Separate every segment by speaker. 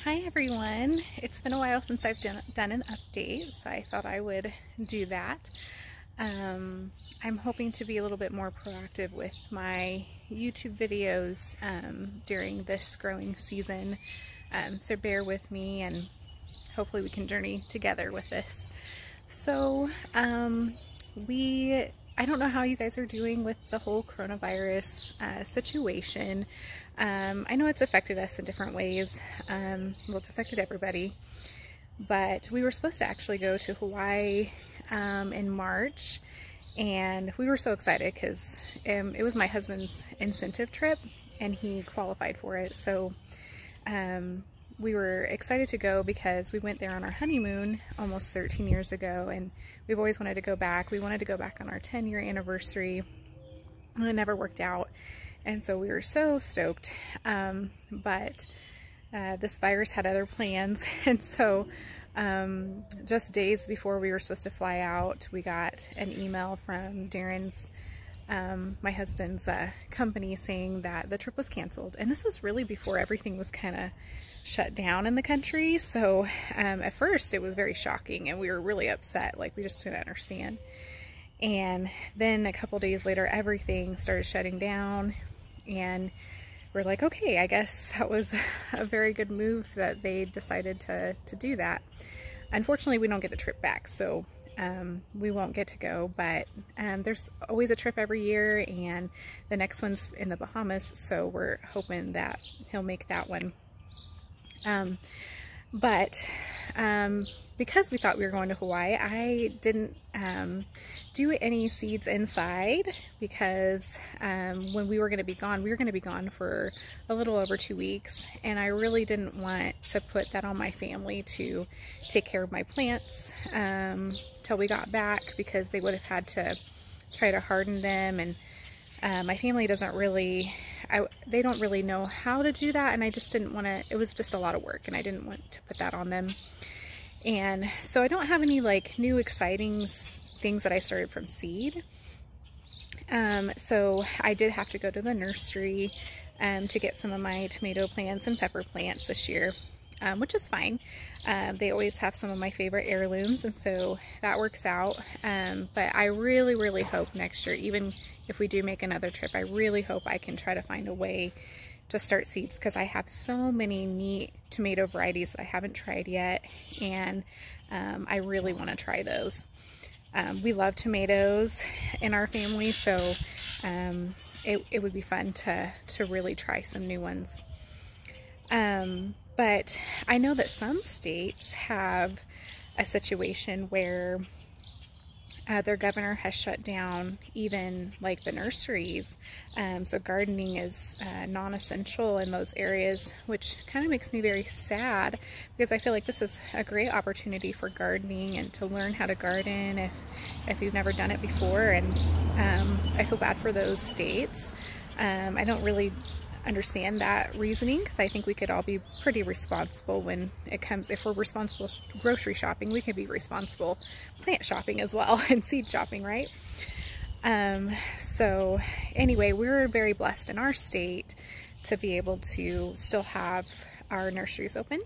Speaker 1: Hi everyone. It's been a while since I've done an update, so I thought I would do that. I'm hoping to be a little bit more proactive with my YouTube videos during this growing season, so bear with me and hopefully we can journey together with this. So I don't know how you guys are doing with the whole coronavirus situation. I know it's affected us in different ways. Well, it's affected everybody, but we were supposed to actually go to Hawaii in March, and we were so excited because it was my husband's incentive trip and he qualified for it. So we were excited to go because we went there on our honeymoon almost 13 years ago, and we've always wanted to go back. We wanted to go back on our 10-year anniversary, and it never worked out. And so we were so stoked, but this virus had other plans. And so just days before we were supposed to fly out, we got an email from Darren's, my husband's company, saying that the trip was canceled. And this was really before everything was kind of shut down in the country. So at first it was very shocking and we were really upset, like we just didn't understand. And then a couple days later, everything started shutting down. And we're like, okay, I guess that was a very good move that they decided to do that. Unfortunately, we don't get the trip back, so we won't get to go, but there's always a trip every year, and the next one's in the Bahamas, so we're hoping that he'll make that one. Because we thought we were going to Hawaii, I didn't do any seeds inside because when we were going to be gone for a little over 2 weeks, and I really didn't want to put that on my family to take care of my plants till we got back, because they would have had to try to harden them, and my family doesn't really, they don't really know how to do that, and I just didn't want to, it was just a lot of work and I didn't want to put that on them. And so I don't have any like new exciting things that I started from seed. So I did have to go to the nursery to get some of my tomato plants and pepper plants this year, which is fine. They always have some of my favorite heirlooms, and so that works out. But I really hope next year, even if we do make another trip, I really hope I can try to find a way to start seeds, because I have so many neat tomato varieties that I haven't tried yet, and I really want to try those. We love tomatoes in our family, so it would be fun to really try some new ones. But I know that some states have a situation where their governor has shut down even like the nurseries, so gardening is non-essential in those areas, which kind of makes me very sad, because I feel like this is a great opportunity for gardening and to learn how to garden if you've never done it before. And I feel bad for those states. I don't really understand that reasoning, because I think we could all be pretty responsible when it comes, if we're responsible grocery shopping, we could be responsible plant shopping as well, and seed shopping, right? So anyway, we're very blessed in our state to be able to still have our nurseries open.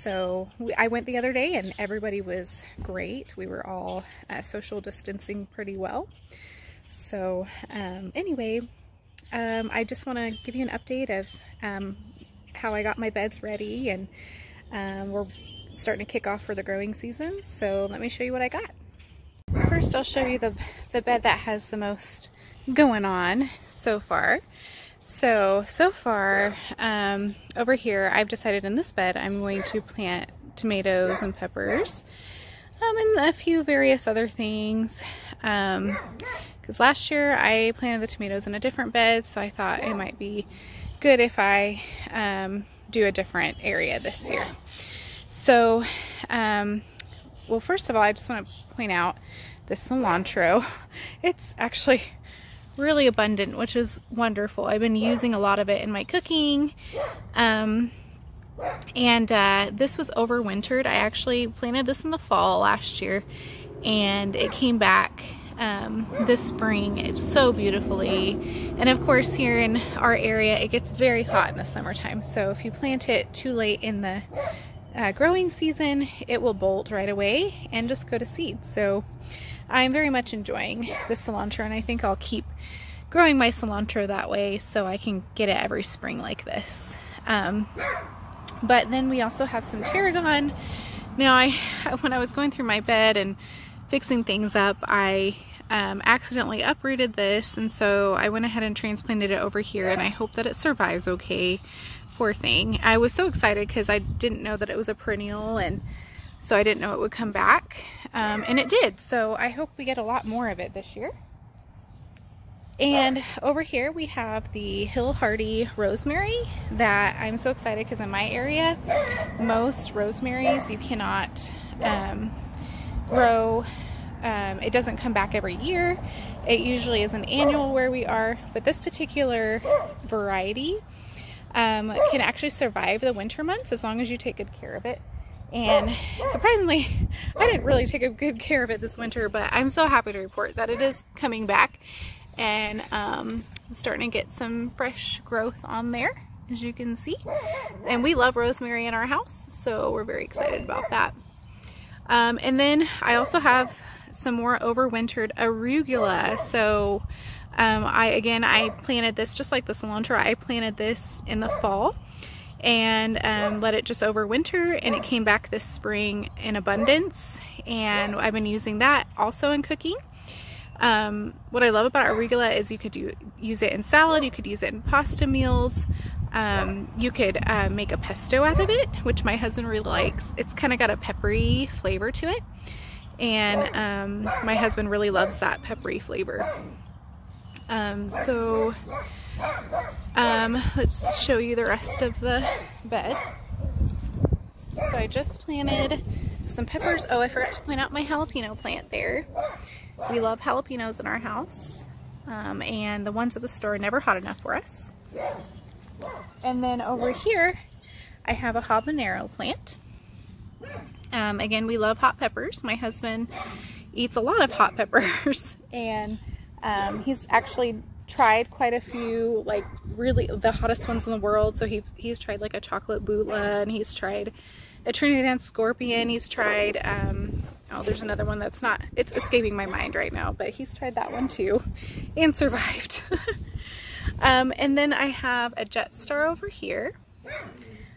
Speaker 1: So I went the other day and everybody was great. We were all social distancing pretty well. So anyway, I just want to give you an update of how I got my beds ready, and we're starting to kick off for the growing season. So let me show you what I got. First, I'll show you the bed that has the most going on so far. So far, over here, I've decided in this bed I'm going to plant tomatoes and peppers, and a few various other things. Because last year I planted the tomatoes in a different bed, so I thought it might be good if I do a different area this year. So, well, first of all, I just want to point out this cilantro. It's actually really abundant, which is wonderful. I've been using a lot of it in my cooking. And this was overwintered. I actually planted this in the fall last year, and it came back this spring. It's so beautifully. And of course here in our area it gets very hot in the summertime, so if you plant it too late in the growing season, it will bolt right away and just go to seed. So I'm very much enjoying the cilantro, and I think I'll keep growing my cilantro that way so I can get it every spring like this. But then we also have some tarragon. Now when I was going through my bed and fixing things up, I accidentally uprooted this, and so I went ahead and transplanted it over here, and I hope that it survives okay. Poor thing. I was so excited because I didn't know that it was a perennial, and so I didn't know it would come back, and it did. So I hope we get a lot more of it this year. And over here we have the Hill Hardy rosemary that I'm so excited, because in my area most rosemaries you cannot grow. It doesn't come back every year. It usually is an annual where we are, but this particular variety can actually survive the winter months as long as you take good care of it. And surprisingly, I didn't really take a good care of it this winter, but I'm so happy to report that it is coming back, and I'm starting to get some fresh growth on there, as you can see. And we love rosemary in our house, so we're very excited about that. And then I also have some more overwintered arugula. So I planted this just like the cilantro. I planted this in the fall and let it just overwinter, and it came back this spring in abundance, and I've been using that also in cooking. What I love about arugula is you could use it in salad, you could use it in pasta meals, you could make a pesto out of it, which my husband really likes. It's kind of got a peppery flavor to it, and my husband really loves that peppery flavor. Let's show you the rest of the bed. So I just planted some peppers. Oh, I forgot to point out my jalapeno plant there. We love jalapenos in our house, and the ones at the store are never hot enough for us. And then over here I have a habanero plant. Again, we love hot peppers. My husband eats a lot of hot peppers, and he's actually tried quite a few, like really the hottest ones in the world. So he's tried like a chocolate butla, and he's tried a Trinidad scorpion. He's tried oh, there's another one that's not, it's escaping my mind right now, but he's tried that one too and survived. And then I have a Jetstar over here.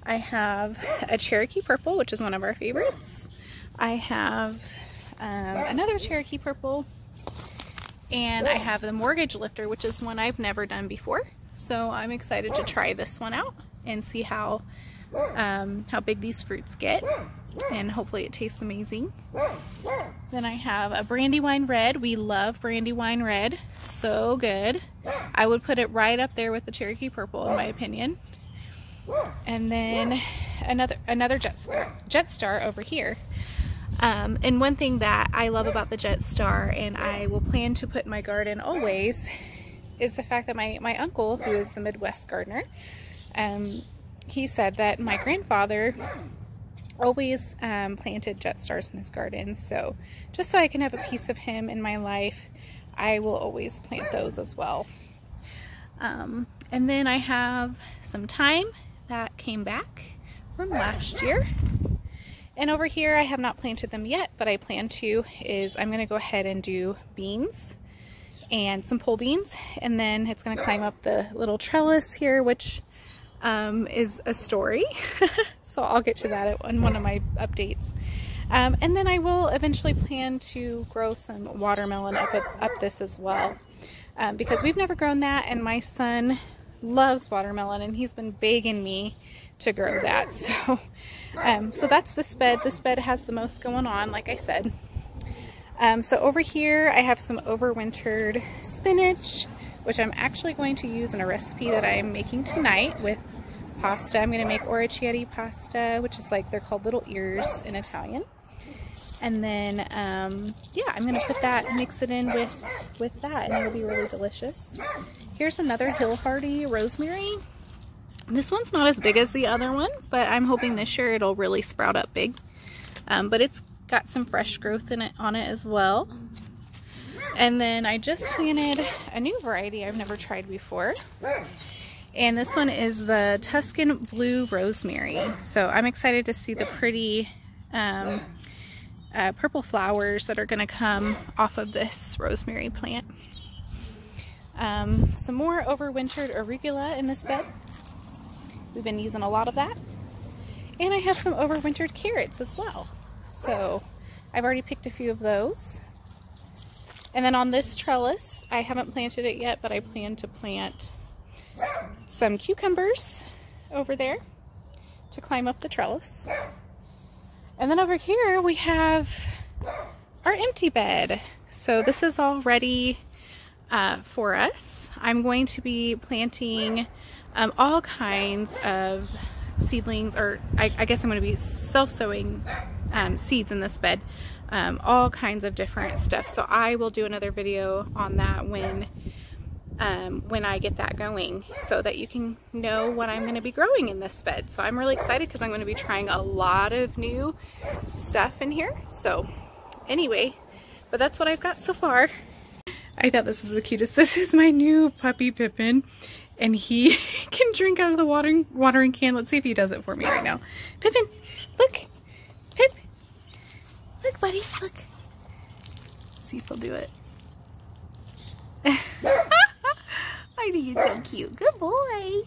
Speaker 1: I have a Cherokee Purple, which is one of our favorites. I have another Cherokee Purple, and I have the Mortgage Lifter, which is one I've never done before. So I'm excited to try this one out and see how big these fruits get, and hopefully it tastes amazing. Then I have a Brandywine Red. We love Brandywine Red, so good. I would put it right up there with the Cherokee Purple in my opinion. And then another Jetstar over here. And one thing that I love about the Jetstar, and I will plan to put in my garden always, is the fact that my uncle, who is the Midwest gardener, he said that my grandfather always planted Jetstars in his garden. So just so I can have a piece of him in my life, I will always plant those as well. And then I have some thyme that came back from last year. And over here, I have not planted them yet, but I plan to, I'm going to go ahead and do beans and some pole beans, and then it's going to climb up the little trellis here, which is a story. So I'll get to that in one of my updates. And then I will eventually plan to grow some watermelon up this as well, because we've never grown that, and my son loves watermelon, and he's been begging me to grow that. So so that's this bed. This bed has the most going on, like I said. So over here I have some overwintered spinach, which I'm actually going to use in a recipe that I'm making tonight with pasta. I'm going to make orecchiette pasta, which is like, they're called little ears in Italian. And then yeah, I'm going to put that, mix it in with that, and it'll be really delicious. Here's another Hill Hardy rosemary. This one's not as big as the other one, but I'm hoping this year it'll really sprout up big. But it's got some fresh growth on it as well. And then I just planted a new variety I've never tried before. And this one is the Tuscan Blue Rosemary. So I'm excited to see the pretty purple flowers that are going to come off of this rosemary plant. Some more overwintered arugula in this bed. We've been using a lot of that. And I have some overwintered carrots as well. So I've already picked a few of those. And then on this trellis, I haven't planted it yet, but I plan to plant some cucumbers over there to climb up the trellis. And then over here we have our empty bed. So this is all ready for us. I'm going to be planting all kinds of seedlings, or I guess I'm going to be self-sowing seeds in this bed. All kinds of different stuff. So I will do another video on that when I get that going, so that you can know what I'm going to be growing in this bed. So I'm really excited because I'm going to be trying a lot of new stuff in here. So anyway, but that's what I've got so far. I thought this was the cutest. This is my new puppy Pippin, and he can drink out of the watering can. Let's see if he does it for me right now. Pippin, look. Pip. Look, buddy, look. Let's see if he'll do it. I think it's so cute. Good boy.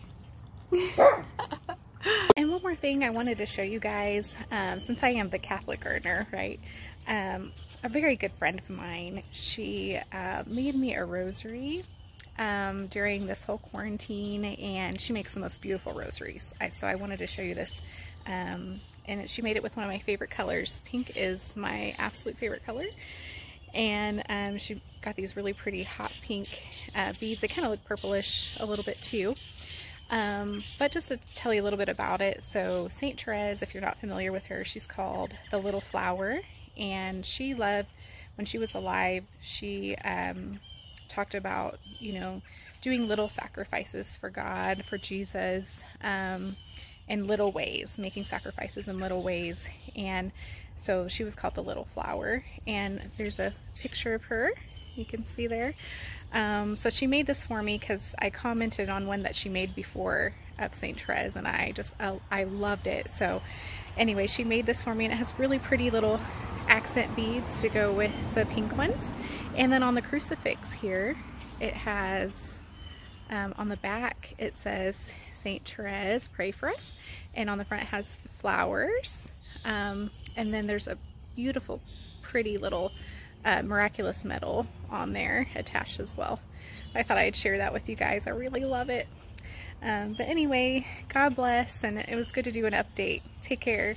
Speaker 1: And one more thing I wanted to show you guys, since I am the Catholic gardener, right? A very good friend of mine, she made me a rosary during this whole quarantine, and she makes the most beautiful rosaries. So I wanted to show you this. And she made it with one of my favorite colors. Pink is my absolute favorite color. And she got these really pretty hot pink beads. They kind of look purplish a little bit too. But just to tell you a little bit about it, so Saint Therese, if you're not familiar with her, she's called the Little Flower. And she loved, when she was alive, she talked about, you know, doing little sacrifices for God, for Jesus, in little ways, making sacrifices in little ways. And so she was called the Little Flower, and there's a picture of her you can see there. So she made this for me because I commented on one that she made before of Saint Therese, and I loved it. So anyway, she made this for me, and it has really pretty little accent beads to go with the pink ones. And then on the crucifix here, it has on the back it says, Saint Therese, pray for us. And on the front it has the flowers. And then there's a beautiful, pretty little miraculous medal on there attached as well. I thought I'd share that with you guys. I really love it. But anyway, God bless, and it was good to do an update. Take care.